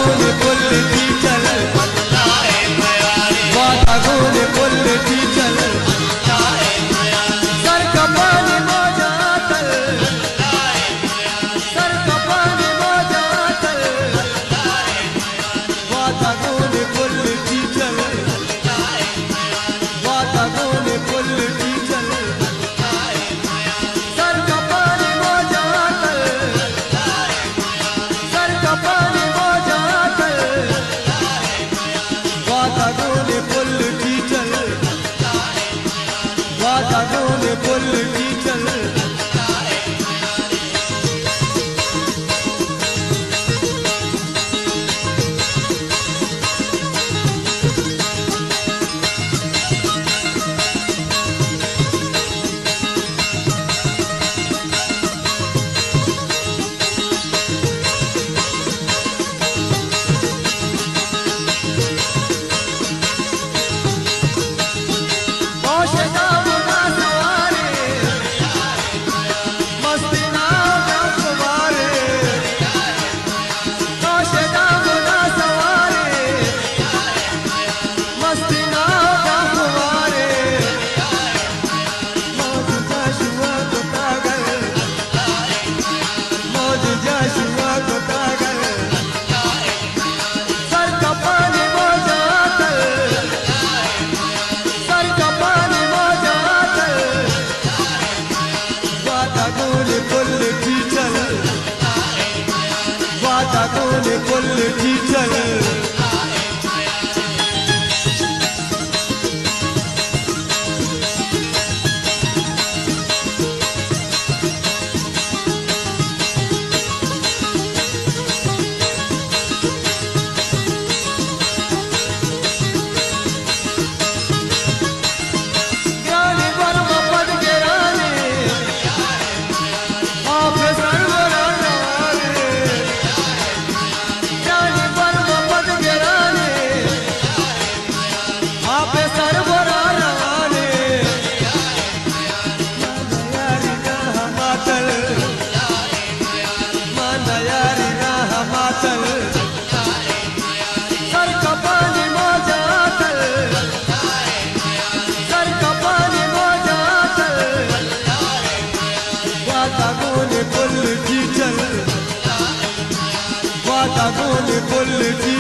गोल पुल की चल वादा गोल पुल की चल सर का पानी मौजा तल सर का पानी मौजा तल वादा गोल पुल की चल वादा गोल पुल की चल सर का पानी मौजा तल सर का पानी मौजा तल वादा गोल पुल की चल वादा गोल पुल की चल वादा गोल पुल की चल वादा गोल पुल की